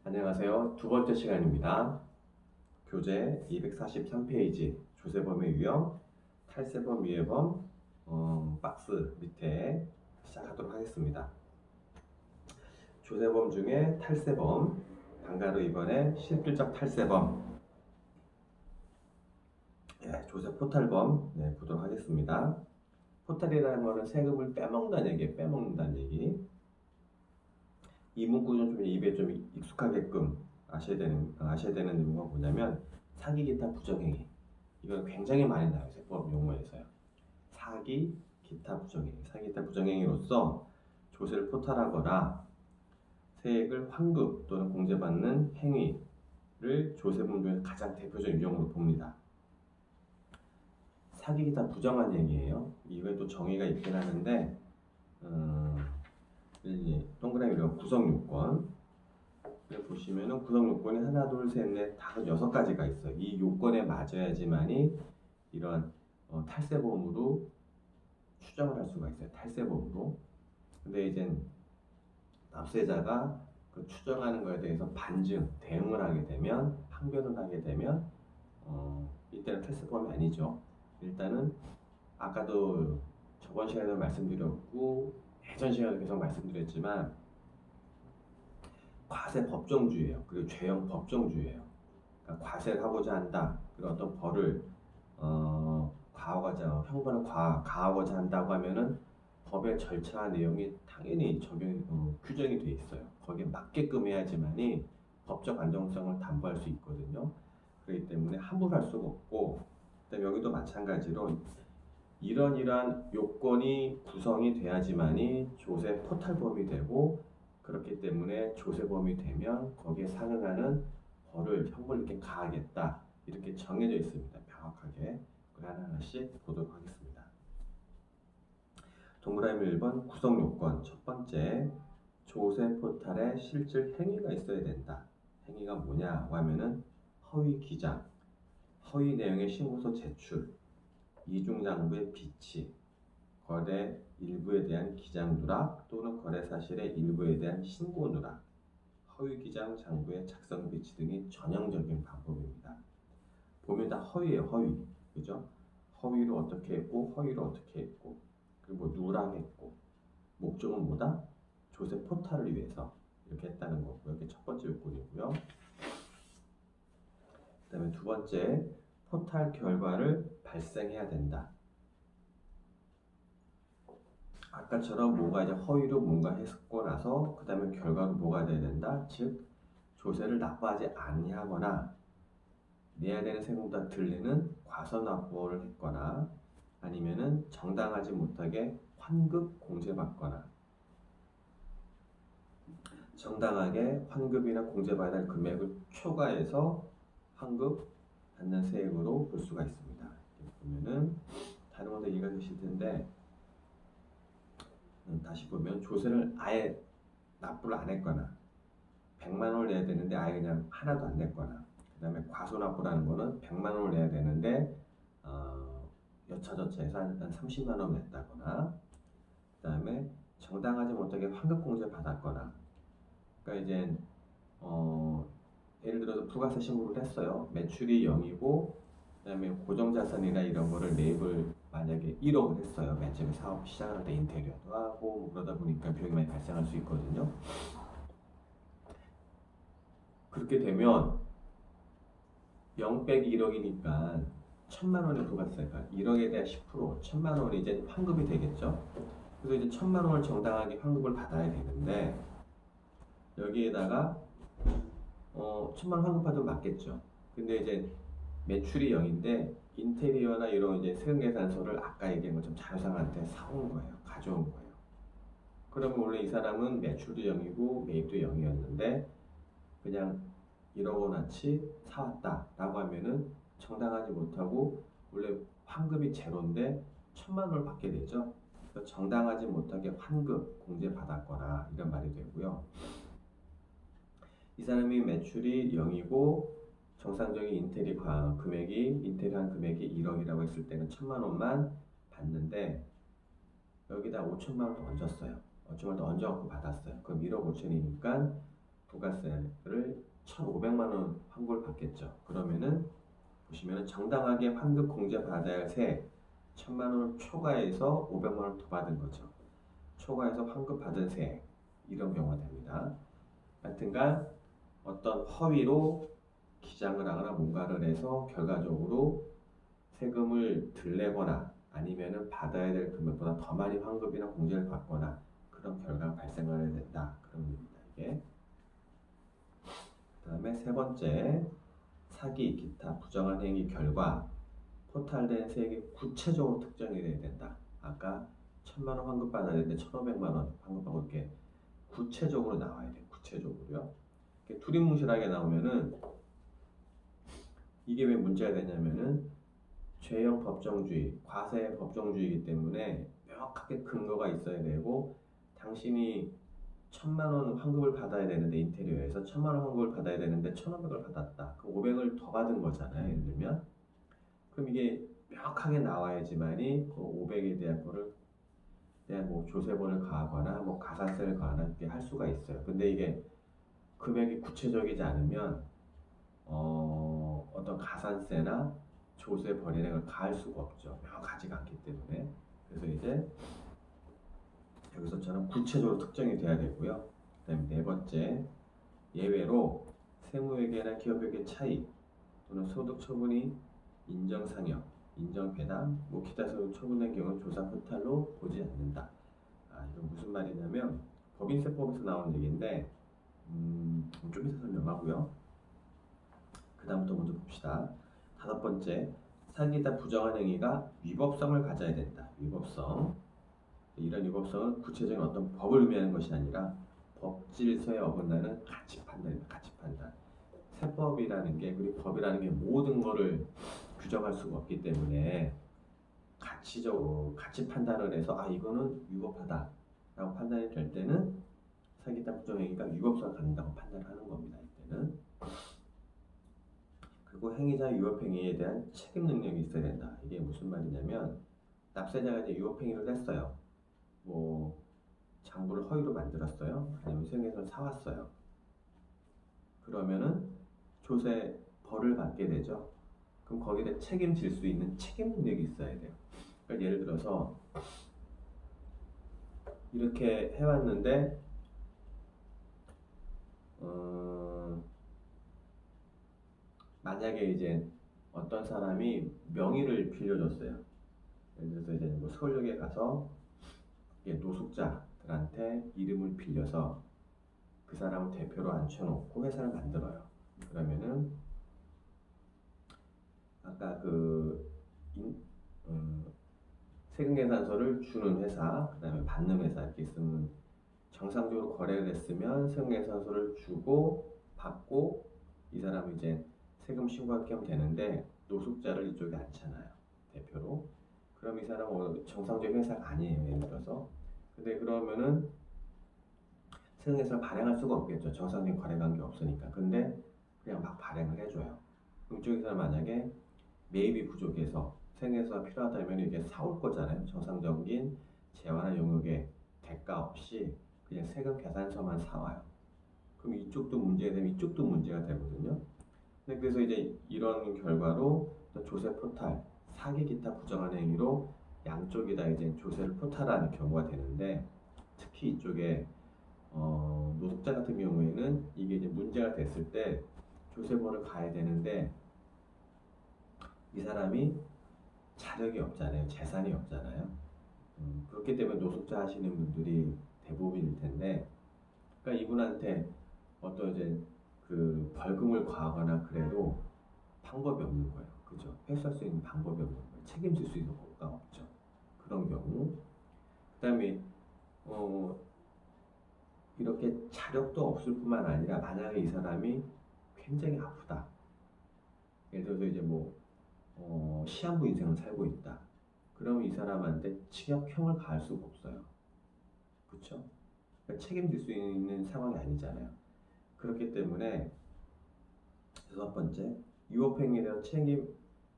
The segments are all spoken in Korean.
안녕하세요. 두 번째 시간입니다. 교재 243페이지 조세범의 유형, 탈세범, 유예범 박스 밑에 시작하도록 하겠습니다. 조세범 중에 탈세범, 방가로 이번에 실질적 탈세범, 조세 포탈범 보도록 하겠습니다. 포탈이라는 것은 세금을 빼먹는다는 얘기예요. 빼먹는다는 얘기. 이 문구는 좀 입에 좀 익숙하게끔 아셔야 되는 이유가 뭐냐면 사기, 기타, 부정행위. 이건 굉장히 많이 나와요. 세법 용어에서요. 사기, 기타, 부정행위. 사기, 기타, 부정행위로서 조세를 포탈하거나 세액을 환급 또는 공제받는 행위를 조세범 중에 가장 대표적인 유형으로 봅니다. 사기, 기타, 부정한 행위예요. 이거에 또 정의가 있긴 하는데 동그라미로 구성요건 보시면은 구성요건이 하나, 둘, 셋, 넷, 다섯, 여섯 가지가 있어요. 이 요건에 맞아야지만이 이런 탈세범으로 추정을 할 수가 있어요. 탈세범으로. 근데 이제 납세자가 그 추정하는 거에 대해서 반증, 대응을 하게 되면, 항변을 하게 되면 이때는 탈세범이 아니죠. 일단은 아까도 저번 시간에 말씀드렸고 예전 시간에 계속 말씀드렸지만 과세 법정주의예요. 그리고 죄형 법정주의예요. 그러니까 과세를 하고자 한다. 그리고 어떤 벌을 형벌을 가하고자 한다고 하면은 법의 절차 내용이 당연히 규정이 돼 있어요. 거기에 맞게끔 해야지만이 법적 안정성을 담보할 수 있거든요. 그렇기 때문에 함부로 할 수가 없고, 그다음에 여기도 마찬가지로 이러한 요건이 구성이 돼야지만이 조세 포탈범이 되고, 그렇기 때문에 조세범이 되면 거기에 상응하는 벌을 형벌을 이렇게 가하겠다, 이렇게 정해져 있습니다. 명확하게. 하나하나씩 보도록 하겠습니다. 동그라미 1번 구성 요건. 첫 번째, 조세 포탈에 실질 행위가 있어야 된다. 행위가 뭐냐고 하면은 허위 기장, 허위 내용의 신고서 제출, 이중장부의 비치, 거래 일부에 대한 기장 누락 또는 거래 사실의 일부에 대한 신고 누락, 허위 기장 장부의 작성 비치 등이 전형적인 방법입니다. 보면 다 허위예요. 허위. 그죠? 허위로 어떻게 했고, 허위로 어떻게 했고, 그리고 뭐 누락했고, 목적은 뭐다? 조세 포탈을 위해서 이렇게 했다는 거고요. 이게 첫 번째 요건이고요. 그 다음에 두 번째, 포탈 결과를 발생해야 된다. 아까처럼 뭐가 이제 허위로 뭔가 했고 나서 그 다음에 결과로 뭐가 돼야 된다? 즉 조세를 납부하지 아니하거나 내야 되는 세금보다 들리는 과소납부를 했거나 아니면은 정당하지 못하게 환급 공제받거나 정당하게 환급이나 공제받을 금액을 초과해서 환급 받는 세액으로 볼 수가 있습니다. 보면은 다른 것도 이해가 되실 텐데 다시 보면 조세를 아예 납부를 안 했거나 100만 원을 내야 되는데 아예 그냥 하나도 안 냈거나, 그 다음에 과소납부라는 거는 100만 원을 내야 되는데 여차저차해서 한 30만 원 냈다거나, 그 다음에 정당하지 못하게 환급공제 받았거나, 그러니까 이제 예를 들어서 부가세 신고를 했어요. 매출이 0이고 그 다음에 고정자산이나 이런 거를 매입을 만약에 1억을 했어요. 맨 처음에 사업 시작할 때 인테리어도 하고 뭐 그러다 보니까 비용이 많이 발생할 수 있거든요. 그렇게 되면 0 빼기 1억이니까 1000만 원의 부가세가 1억에 대한 10%, 1000만 원이 이제 환급이 되겠죠. 그래서 이제 1000만 원을 정당하게 환급을 받아야 되는데 여기에다가 1000만 원 환급받으면 맞겠죠. 근데 이제 매출이 0인데 인테리어나 이런 이제 세금계산서를 아까 얘기한 것처럼 자회사한테 사온 거예요. 가져온 거예요. 그러면 원래 이 사람은 매출도 0이고 매입도 0이었는데 그냥 1억 원어치 사왔다 라고 하면은 정당하지 못하고 원래 환급이 제로인데 1000만 원을 받게 되죠. 그래서 정당하지 못하게 환급 공제 받았거나 이런 말이 되고요. 이 사람이 매출이 0이고 정상적인 인테리어 한 금액이 1억이라고 했을 때는 1000만 원만 받는데 여기다 5천만 원 더 얹었어요. 5천만 원 더 얹어갖고 받았어요. 그럼 1억 5천이니까 부가세를 1,500만 원 환급을 받겠죠. 그러면은 보시면은 정당하게 환급 공제 받아야 할 세 1,000만 원을 초과해서 500만 원 더 받은 거죠. 초과해서 환급 받은 세 이런 경우가 됩니다. 하여튼간 어떤 허위로 기장을 하거나 뭔가를 해서 결과적으로 세금을 덜 내거나 아니면은 받아야 될 금액보다 더 많이 환급이나 공제를 받거나 그런 결과가 발생하게 된다. 그런 의미입니다. 이게. 그 다음에 세 번째, 사기, 기타 부정한 행위 결과 포탈된 세액이 구체적으로 특정이 돼야 된다. 아까 1,000만 원 환급 받아야 되는데 1,500만 원 환급하고 이렇게 구체적으로 나와야 돼요. 구체적으로요. 이렇게 두리뭉실하게 나오면은 이게 왜 문제가 되냐면은 죄형 법정주의, 과세 법정주의이기 때문에 명확하게 근거가 있어야 되고 당신이 1,000만 원 환급을 받아야 되는데 인테리어에서 1,000만 원 환급을 받아야 되는데 1,500을 받았다. 그 500을 더 받은 거잖아요. 예를 들면 그럼 이게 명확하게 나와야지만이 그 500에 대한 거를 대한 뭐 조세본을 가하거나 뭐 가산세를 가하거나 이렇게 할 수가 있어요. 근데 이게 금액이 구체적이지 않으면 어떤 가산세나 조세 벌이액을 가할 수가 없죠. 명확하지가 않기 때문에. 그래서 이제 여기서처럼 구체적으로 특정이 돼야 되고요. 그다음에 네 번째, 예외로 세무회계나 기업회계 차이 또는 소득 처분이 인정상여, 인정배당, 뭐 기타 소득 처분된 경우는 조사 포탈로 보지 않는다. 이건 무슨 말이냐면 법인세법에서 나온 얘기인데 좀 이따 설명하고요. 그 다음부터 먼저 봅시다. 다섯 번째, 사기다 부정한 행위가 위법성을 가져야 된다. 위법성. 이런 위법성은 구체적인 어떤 법을 의미하는 것이 아니라 법 질서에 어긋나는 가치 판단입니다. 가치 판단. 세법이라는 게 그리고 법이라는 게 모든 것을 규정할 수가 없기 때문에 가치적으로 가치 판단을 해서 이거는 위법하다라고 판단이 될 때는 사기다 부정 행위가 위법성을 갖는다고 판단하는 겁니다. 이때는. 그리고 행위자 위법행위에 대한 책임 능력이 있어야 된다. 이게 무슨 말이냐면 납세자가 이제 위법행위를 했어요. 뭐 장부를 허위로 만들었어요. 아니면 수행해서 사왔어요. 그러면은 조세 벌을 받게 되죠. 그럼 거기에 대해 책임질 수 있는 책임 능력이 있어야 돼요. 그러니까 예를 들어서 이렇게 해왔는데 만약에 이제 어떤 사람이 명의를 빌려줬어요. 예를 들어서 이제 뭐 서울역에 가서 노숙자들한테 이름을 빌려서 그 사람을 대표로 앉혀놓고 회사를 만들어요. 그러면은 아까 그 세금계산서를 주는 회사, 그 다음에 받는 회사 이렇게 있으면 정상적으로 거래를 했으면 세금계산서를 주고 받고 이 사람이 이제 세금 신고할 겸 되는데 노숙자를 이쪽에 앉잖아요. 대표로. 그럼 이 사람은 정상적인 회사가 아니에요. 예를 들어서. 근데 그러면은 세금계산을 발행할 수가 없겠죠. 정상적인 거래 관계 없으니까. 근데 그냥 막 발행을 해줘요. 그럼 이쪽에서 만약에 매입이 부족해서 세금계산서가 필요하다면 이게 사올 거잖아요. 정상적인 재화나 용역의 대가 없이 그냥 세금 계산서만 사와요. 그럼 이쪽도 문제가 되면 이쪽도 문제가 되거든요. 근데 그래서 이제 이런 결과로 조세 포탈, 사기 기타 부정한 행위로 양쪽이 다 이제 조세를 포탈하는 경우가 되는데 특히 이쪽에 노숙자 같은 경우에는 이게 이제 문제가 됐을 때 조세벌을 가야 되는데 이 사람이 자력이 없잖아요. 재산이 없잖아요. 그렇기 때문에 노숙자 하시는 분들이 대부분일 텐데 그러니까 이분한테 어떤 이제 그 벌금을 과하거나 그래도 방법이 없는 거예요. 그죠? 회수할 수 있는 방법이 없는 거예요. 책임질 수 있는 법가 없죠. 그런 경우. 그 다음에 이렇게 자력도 없을 뿐만 아니라 만약에 이 사람이 굉장히 아프다. 예를 들어서 이제 뭐 시한부 인생을 살고 있다. 그러면 이 사람한테 징역형을 가할 수가 없어요. 그렇죠? 그러니까 책임질 수 있는 상황이 아니잖아요. 그렇기 때문에 여섯 번째, 위법행위에 대한 책임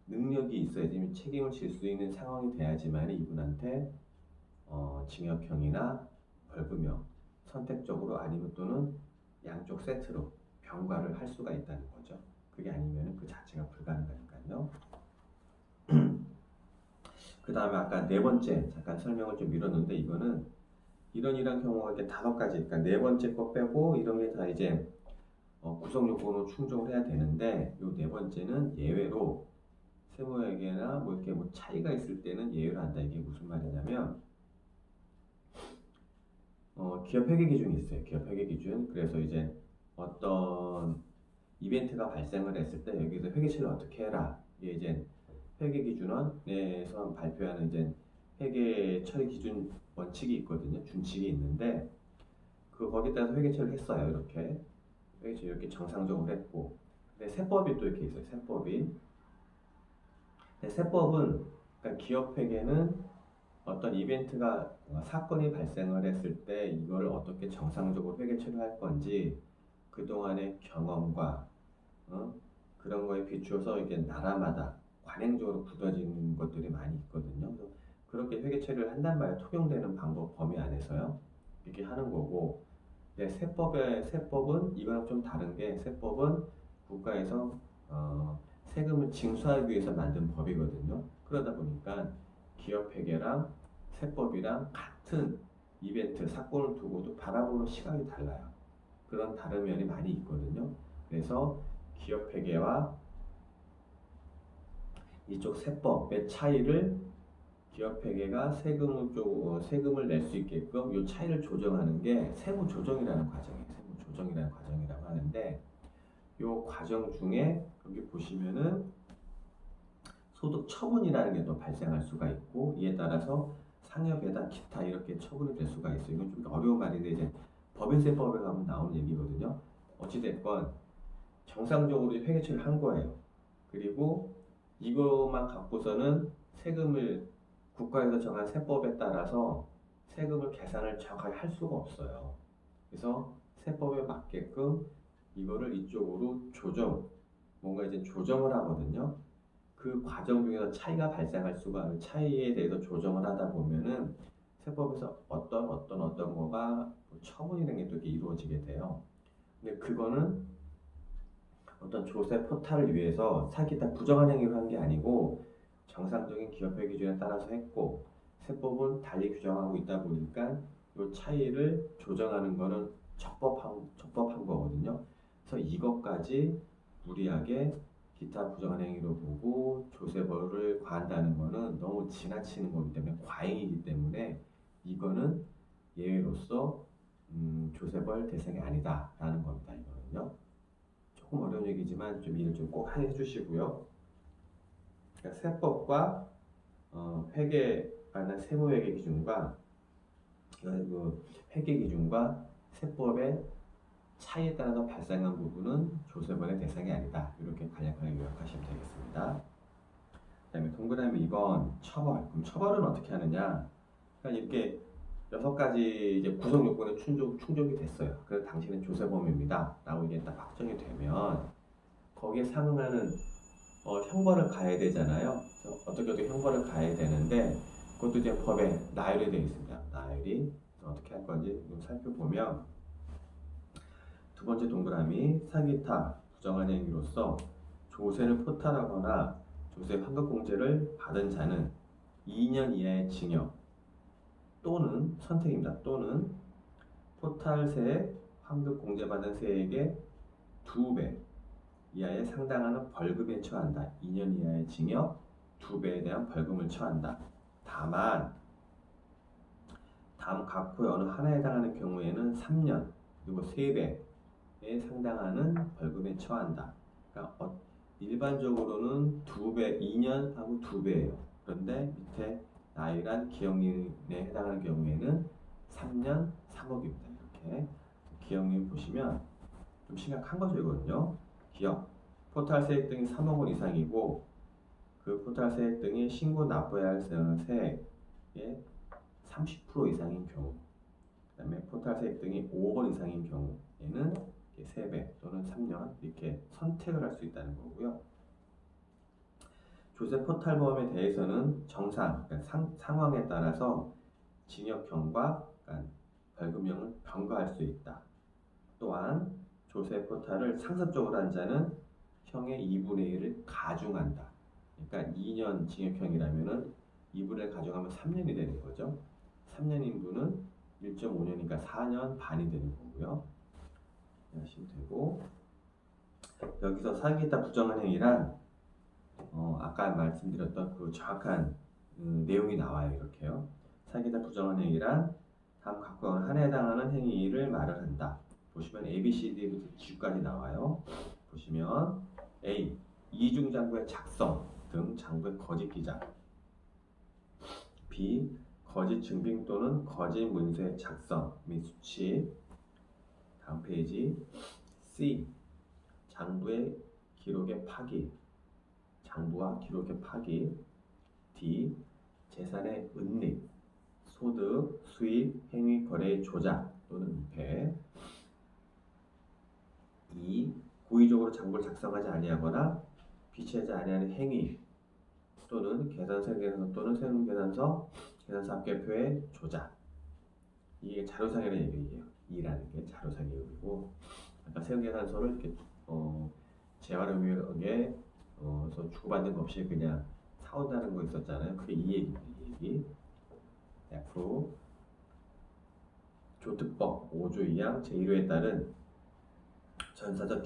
능력이 있어야지 책임을 질 수 있는 상황이 돼야지만 이분한테 징역형이나 벌금형 선택적으로 아니면 또는 양쪽 세트로 병과를 할 수가 있다는 거죠. 그게 아니면 그 자체가 불가능하니까요. 그 다음에 아까 네 번째 잠깐 설명을 좀 미뤘는데 이거는 이런 경우가 이렇게 5가지, 그러니까 네 번째 거 빼고 이런 게 다 이제 구성 요건으로 충족을 해야 되는데 요 네 번째는 예외로 세무회계나 뭐 이렇게 뭐 차이가 있을 때는 예외로 한다. 이게 무슨 말이냐면 기업 회계 기준이 있어요. 기업 회계 기준. 그래서 이제 어떤 이벤트가 발생을 했을 때 여기서 회계 처리를 어떻게 해라. 이게 이제 회계 기준원에서 발표하는 이제 회계 처리 기준 원칙이 있거든요. 준칙이 있는데 거기에 따라서 회계 처리를 했어요. 이렇게 회계 처리 이렇게 정상적으로 했고, 근데 세법이 또 이렇게 있어요. 세법이. 근데 세법은 그러니까 기업 회계는 어떤 이벤트가 사건이 발생을 했을 때 이걸 어떻게 정상적으로 회계 처리할 건지 그동안의 경험과 그런 거에 비추어서 이게 나라마다 관행적으로 굳어진 것들이 많이 있거든요. 그래서 그렇게 회계 처리를 한단 말이에요. 통용되는 방법 범위 안에서요. 이렇게 하는 거고, 네, 세법은 이거랑 좀 다른 게 세법은 국가에서 세금을 징수하기 위해서 만든 법이거든요. 그러다 보니까 기업 회계랑 세법이랑 같은 이벤트 사건을 두고도 바라보는 시각이 달라요. 그런 다른 면이 많이 있거든요. 그래서 기업 회계와 이쪽 세법의 차이를 기업 회계가 세금을 낼 수 있게끔 이 차이를 조정하는 게 세무 조정이라는 과정이에요. 세무 조정이라는 과정이라고 하는데 이 과정 중에 여기 보시면은 소득 처분이라는 게 또 발생할 수가 있고 이에 따라서 상여배당 기타 이렇게 처분이 될 수가 있어요. 이건 좀 어려운 말인데 이제 법인세법에 가면 나오는 얘기거든요. 어찌됐건 정상적으로 회계 처리를 한 거예요. 그리고 이것만 갖고서는 세금을 국가에서 정한 세법에 따라서 세금을 계산을 정확하게 할 수가 없어요. 그래서 세법에 맞게끔 이거를 이쪽으로 뭔가 이제 조정을 하거든요. 그 과정 중에서 차이가 발생할 수가, 차이에 대해서 조정을 하다 보면은 세법에서 어떤 거가 처분이라는 게 또 이렇게 이루어지게 돼요. 근데 그거는 어떤 조세 포탈을 위해서 사기다 부정한 행위를 한 게 아니고 정상적인 기업회 기준에 따라서 했고 세법은 달리 규정하고 있다 보니까 이 차이를 조정하는 거는 적법한 거거든요. 그래서 이것까지 무리하게 기타 부정한 행위로 보고 조세벌을 과한다는 거는 너무 지나치는 거기 때문에 과잉이기 때문에 이거는 예외로서 조세벌 대상이 아니다라는 겁니다. 이거는요. 조금 어려운 얘기지만 좀 이해를 좀 꼭 해주시고요. 그러니까 세법과 회계하는 세무회계 기준과 그 회계 기준과 세법의 차이에 따라서 발생한 부분은 조세벌의 대상이 아니다. 이렇게 간략하게 요약하시면 되겠습니다. 그 다음에 동그라미 2번 처벌. 그럼 처벌은 어떻게 하느냐? 그러니까 이렇게 6가지 이제 구성 요건에 충족이 됐어요. 그래서 당신은 조세범입니다. 라고 이게 딱 확정이 되면 거기에 상응하는 형벌을 가해야 되잖아요. 어떻게 형벌을 가해야 되는데 그것도 이제 법에 나열이 되어 있습니다. 나열이 어떻게 할 건지 좀 살펴보면 두 번째 동그라미 사기타 부정한 행위로서 조세를 포탈하거나 조세 환급공제를 받은 자는 2년 이하의 징역 또는 선택입니다. 또는 포탈세액 환급공제받은 세액의 2배 이하에 상당하는 벌금에 처한다. 2년 이하의 징역 2배에 대한 벌금을 처한다. 다만 다음 각호의 어느 하나에 해당하는 경우에는 3년 그리고 3배에 상당하는 벌금에 처한다. 그러니까 일반적으로는 2배, 2년하고 2배예요. 그런데 밑에 나이란 기억년에 해당하는 경우에는 3년 3억입니다. 이렇게 기억년 보시면 좀 심각한 거죠. 이거는요. 기억 포탈세액 등이 3억 원 이상이고 그 포탈세액 등이 신고 납부해야 할 세액의 30% 이상인 경우 그 다음에 포탈세액 등이 5억 원 이상인 경우에는 3배 또는 3년 이렇게 선택을 할 수 있다는 거고요. 조세 포탈보험에 대해서는 정상, 그러니까 상황에 따라서 징역형과 벌금형을 병가할 수 있다. 또한 또한 조세 포탈을 상습적으로 한 자는 형의 2분의 1을 가중한다. 그러니까 2년 징역형이라면은 2분의 1 가중하면 3년이 되는 거죠. 3년인분은 1.5년이니까 4년 반이 되는 거고요. 하시면 되고, 여기서 사기이다 부정한 행위란 아까 말씀드렸던 그 정확한 내용이 나와요. 이렇게요. 사기이다 부정한 행위란 다음 각각 하나에 해당하는 행위를 말을 한다. 보시면 A, B, C, D부터 G까지 나와요. 보시면 A. 이중장부의 작성 등 장부의 거짓 기작. B. 거짓 증빙 또는 거짓 문서의 작성 및 수취. 다음 페이지. C. 장부의 기록의 파기. 장부와 기록의 파기. D. 재산의 은닉, 소득, 수입, 행위, 거래의 조작 또는 위패. 2. 고의적으로 장부를 작성하지 아니하거나 비치하지 아니하는 행위 또는 계산서 또는 세금계산서, 계산서 합계표의 조작. 이게 자료상이라는 얘기예요. 2라는 게 자료상의 의미고, 아까 세금계산서를 이렇게 재활용에 주고받는 거 없이 그냥 사온다는 거 있었잖아요. 그게 이 얘기입니다. 이 얘기. F. 조특법 5조 2항 제1호에 따른 전사적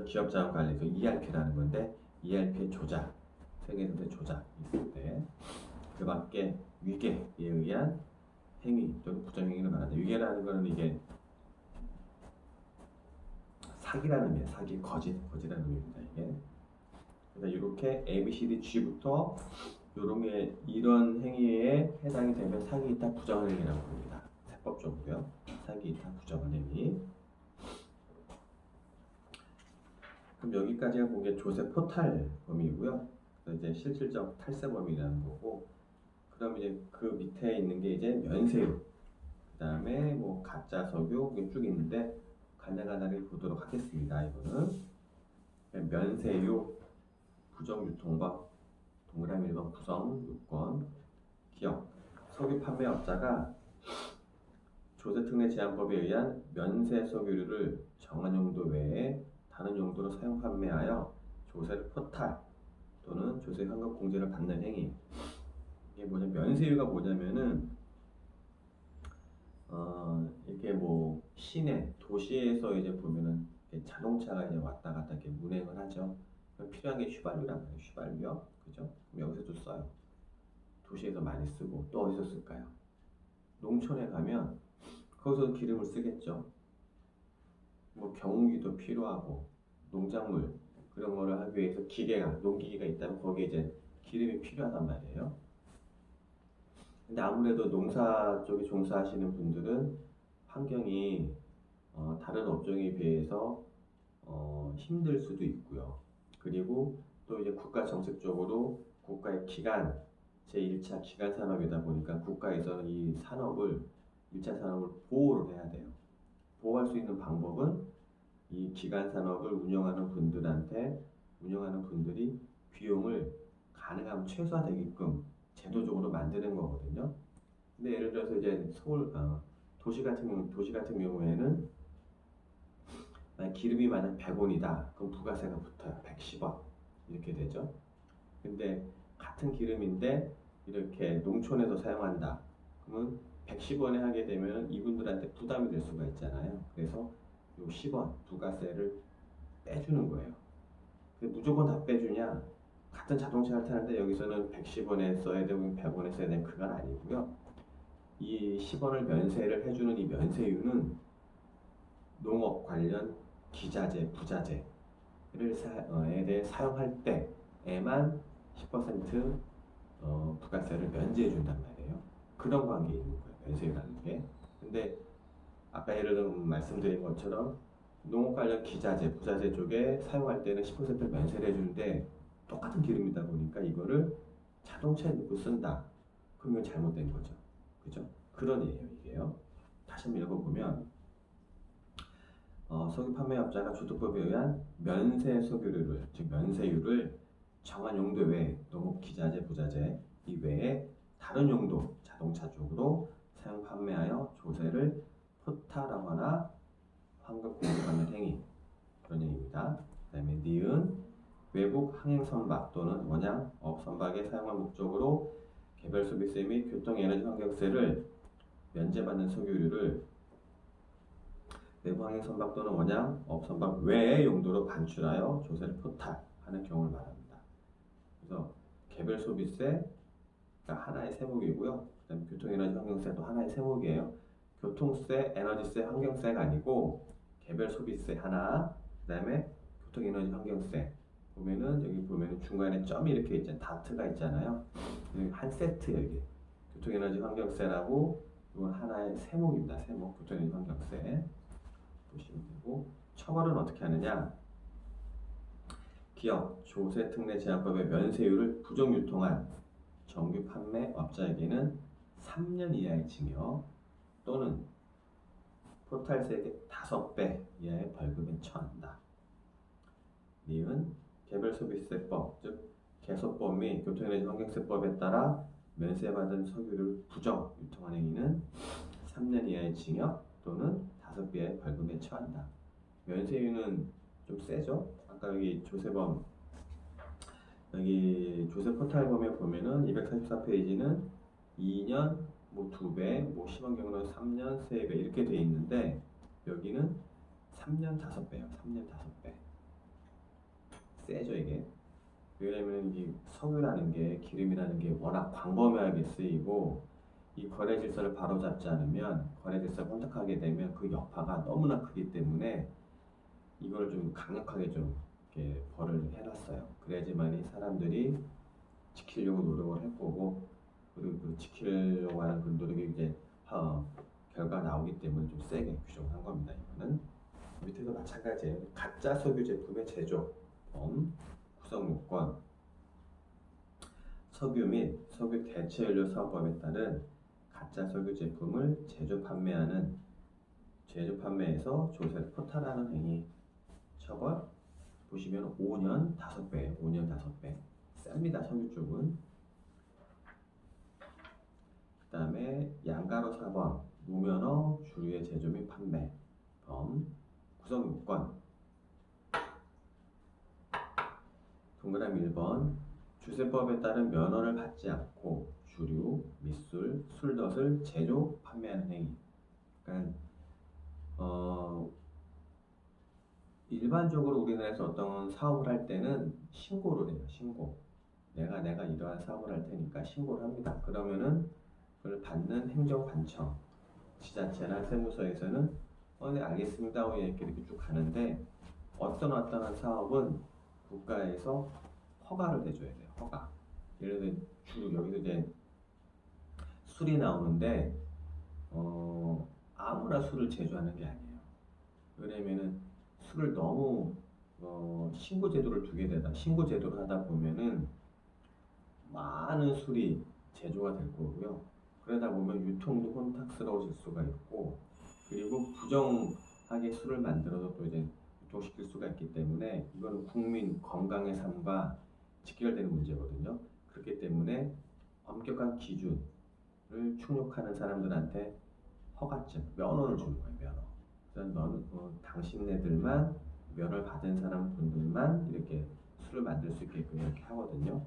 기업자원 관리에서 ERP라는 건데, ERP의 조작, 세계에서의 조작 있을 때 그 밖에 위계에 의한 행위 또는 부정행위를 말한다. 위계라는 거는 이게 사기라는 의미예요. 사기, 거짓이라는 의미입니다. 이게. 그래서 이렇게 A, B, C, D, G부터 이런 행위에 해당이 되면 사기이다 부정한 행위라고 합니다. 세법적으로요. 사기이다 부정한 행위. 그럼 여기까지가 그게 조세 포탈 범위이고요. 그래서 이제 실질적 탈세 범위라는 거고, 그럼 이제 그 밑에 있는 게 이제 면세유, 그다음에 뭐 가짜 석유 이게 쭉 있는데 간단하게 보도록 하겠습니다. 이거는 면세유, 부정유통법, 동그라미 1번 구성 6권 기억. 석유 판매업자가 조세특례 제한법에 의한 면세 석유류를 정한 용도 외에 다른 용도로 사용 판매하여 조세를 포탈 또는 조세 환급 공제를 받는 행위. 이게 면세유가 뭐냐면은 이렇게 뭐 시내 도시에서 이제 보면은 자동차가 이제 왔다 갔다 이렇게 운행을 하죠. 필요한 게 휘발유란 말이에요. 휘발유요, 그죠? 그럼 여기서도 써요. 도시에서 많이 쓰고 또 어디서 쓸까요? 농촌에 가면 거기서 기름을 쓰겠죠. 뭐 경운기도 필요하고 농작물 그런 거를 하기 위해서 농기계가 있다면 거기에 이제 기름이 필요하단 말이에요. 근데 아무래도 농사 쪽에 종사하시는 분들은 환경이 다른 업종에 비해서 힘들 수도 있고요. 그리고 또 이제 국가 정책적으로 국가의 제1차 기간 산업이다 보니까 국가에서는 이 산업을 1차 산업을 보호를 해야 돼요. 보호할 수 있는 방법은 이 기간 산업을 운영하는 분들이 비용을 가능하면 최소화되게끔 제도적으로 만드는 거거든요. 근데 예를 들어서 이제 도시 같은 경우에는 기름이 만약 100원이다. 그럼 부가세가 붙어요. 110원. 이렇게 되죠. 근데 같은 기름인데 이렇게 농촌에서 사용한다. 그러면 110원에 하게 되면 이분들한테 부담이 될 수가 있잖아요. 그래서 요 10원 부가세를 빼주는 거예요. 근데 무조건 다 빼주냐? 같은 자동차를 타는데 여기서는 110원에 써야 되고 100원에 써야 되는 그건 아니고요. 이 10원을 면세를 해주는 이 면세유는 농업 관련 기자재, 부자재에 대해 사용할 때에만 10% 부가세를 면제해 준단 말이에요. 그런 관계에 있는 거예요. 면세유라는 게. 근데 아까 예를 들어 말씀드린 것처럼 농업 관련 기자재, 부자재 쪽에 사용할 때는 10%를 면세를 해주는데 똑같은 기름이다 보니까 이거를 자동차에 넣고 쓴다. 그럼 이건 잘못된 거죠. 그죠? 그런 예예요, 이게요. 다시 한번 읽어보면 석유 판매업자가 조특법에 의한 면세 석유류를, 즉 면세유를 정한 용도 외에 농업 기자재, 부자재 이외에 다른 용도, 자동차 쪽으로 사용 판매하여 조세를 포탈하거나 환급 공급하는 행위 그런 얘기입니다. 그 다음에 니은 외국 항행 선박 또는 원양 업 선박에 사용할 목적으로 개별 소비세 및 교통에너지 환경세를 면제받는 석유류를 외부 항행 선박 또는 원양 업 선박 외의 용도로 반출하여 조세를 포탈하는 경우를 말합니다. 그래서 개별 소비세가 하나의 세목이고요. 그다음에 교통에너지 환경세도 하나의 세목이에요. 교통세, 에너지세, 환경세가 아니고 개별 소비세 하나, 그다음에 교통에너지 환경세 보면은 여기 보면은 중간에 점이 이렇게 있잖아요. 다트가 있잖아요. 한 세트 여기 교통에너지 환경세라고 이건 하나의 세목입니다. 세목 교통에너지 환경세 보시면 되고 처벌은 어떻게 하느냐? 기업 조세 특례 제한법의 면세율을 부정 유통한 정규 판매 업자에게는 3년 이하의 징역 또는 포탈세액의 5배 이하의 벌금에 처한다. 니은 개별 소비세법 즉 개소법 및 교통에너지 환경세법에 따라 면세받은 석유를 부정 유통한 행위는 3년 이하의 징역 또는 5배 이하의 벌금에 처한다. 면세율은 좀 세죠? 아까 여기 조세범 여기 조세 포탈범에 보면은 244페이지는 2년 뭐 2배, 뭐 심한 경우는 3년, 3배 이렇게 돼 있는데 여기는 3년 5배요. 3년 5배. 세죠 이게. 왜냐면 이 석유라는 게 기름이라는 게 워낙 광범위하게 쓰이고 이 거래 질서를 바로잡지 않으면 거래 질서를 혼탁하게 되면 그 여파가 너무나 크기 때문에 이걸 좀 강력하게 좀 이렇게 벌을 해놨어요. 그래야지만이 사람들이 지키려고 노력을 할 거고 그리고 그 지키려고 하는 그 노력이 이제 결과 나오기 때문에 좀 세게 규정한 겁니다. 이거는 밑에도 마찬가지예요. 가짜 석유 제품의 제조, 구성 요건, 석유 및 석유 대체 연료 사업법에 따른 가짜 석유 제품을 제조 판매에서 조세를 포탈하는 행위 처벌 보시면 5년 5배, 5년 5배 셉니다. 석유 쪽은. 그 다음에 양가로 4번 무면허 주류의 제조 및 판매 구성 요건 동그라미 1번 주세법에 따른 면허를 받지 않고 주류, 밑술, 술덫을 제조, 판매하는 행위. 그러니까 일반적으로 우리나라에서 어떤 사업을 할 때는 신고를 해요. 신고. 내가 이러한 사업을 할 테니까 신고를 합니다. 그러면은 그걸 받는 행정관청, 지자체나 세무서에서는 네 알겠습니다 하고 이렇게 쭉 가는데 어떤 사업은 국가에서 허가를 내줘야 돼요. 허가. 예를 들어 주로 여기서 이제 술이 나오는데 아무나 술을 제조하는 게 아니에요. 왜냐면은 술을 너무 신고 제도를 두게 되다 신고 제도를 하다 보면은 많은 술이 제조가 될 거고요. 그러다 보면 유통도 혼탁스러워질 수가 있고 그리고 부정하게 술을 만들어서 또 이제 유통시킬 수가 있기 때문에 이거는 국민 건강의 삶과 직결되는 문제거든요. 그렇기 때문에 엄격한 기준을 충족하는 사람들한테 허가증, 면허를 주는 거예요. 면허. 그래서 너는 당신네들만 면허를 받은 사람분들만 이렇게 술을 만들 수 있게끔 이렇게 하거든요.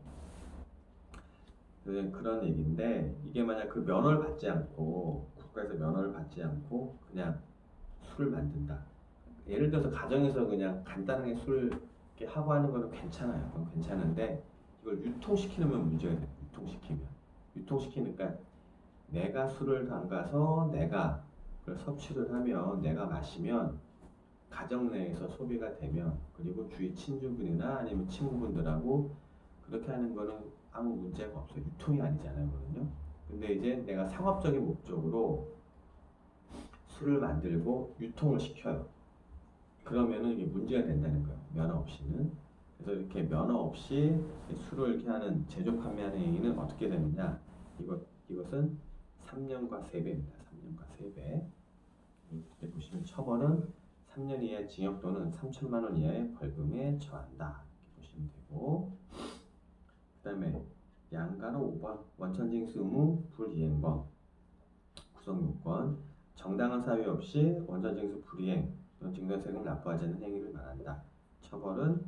그런 얘기인데 이게 만약 그 면허를 받지 않고 국가에서 면허를 받지 않고 그냥 술을 만든다. 예를 들어서 가정에서 그냥 간단하게 술 이렇게 하고 하는 거는 괜찮아요. 그건 괜찮은데 이걸 유통시키면 문제가 돼요. 유통시키니까 내가 술을 담가서 내가 그걸 섭취를 하면 내가 마시면 가정 내에서 소비가 되면 그리고 주위 친구분이나 아니면 친구분들하고 그렇게 하는 거는 아무 문제가 없어요. 유통이 아니잖아요. 그거는요. 근데 이제 내가 상업적인 목적으로 술을 만들고 유통을 시켜요. 그러면은 이게 문제가 된다는 거예요. 면허 없이는. 그래서 이렇게 면허 없이 술을 이렇게 하는 제조 판매하는 행위는 어떻게 되느냐? 이것은 3년과 3배입니다. 3년과 3배. 이렇게 보시면 처벌은 3년 이하의 징역 또는 3천만 원 이하의 벌금에 처한다. 이렇게 보시면 되고. 그다음에 양가로 5번 원천징수 의무 불이행범 구성요건 정당한 사유 없이 원천징수 불이행 어떤 증여세금을 납부하지 않는 행위를 말한다. 처벌은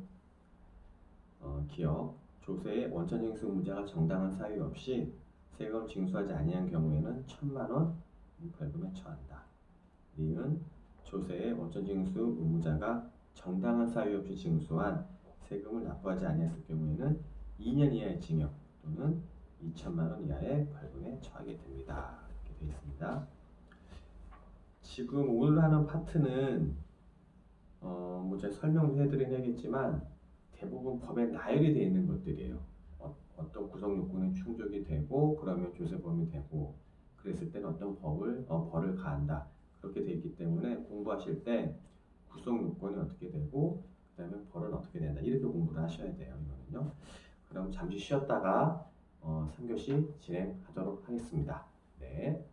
기억. 조세의 원천징수 의무자가 정당한 사유 없이 세금을 징수하지 아니한 경우에는 1,000만 원 벌금에 처한다. 니은 조세의 원천징수 의무자가 정당한 사유 없이 징수한 세금을 납부하지 아니했을 경우에는 2년 이하의 징역 또는 2천만 원 이하의 벌금에 처하게 됩니다. 이렇게 되어 있습니다. 지금 오늘 하는 파트는 뭐 제가 설명도 해드리겠지만 대부분 법에 나열이 되어 있는 것들이에요. 어떤 구성 요건이 충족이 되고 그러면 조세범이 되고 그랬을 때는 어떤 벌을 가한다. 그렇게 되어 있기 때문에 공부하실 때 구성 요건이 어떻게 되고 그 다음에 벌은 어떻게 된다. 이렇게 공부를 하셔야 돼요. 이거는요. 그럼 잠시 쉬었다가 3교시 진행하도록 하겠습니다. 네.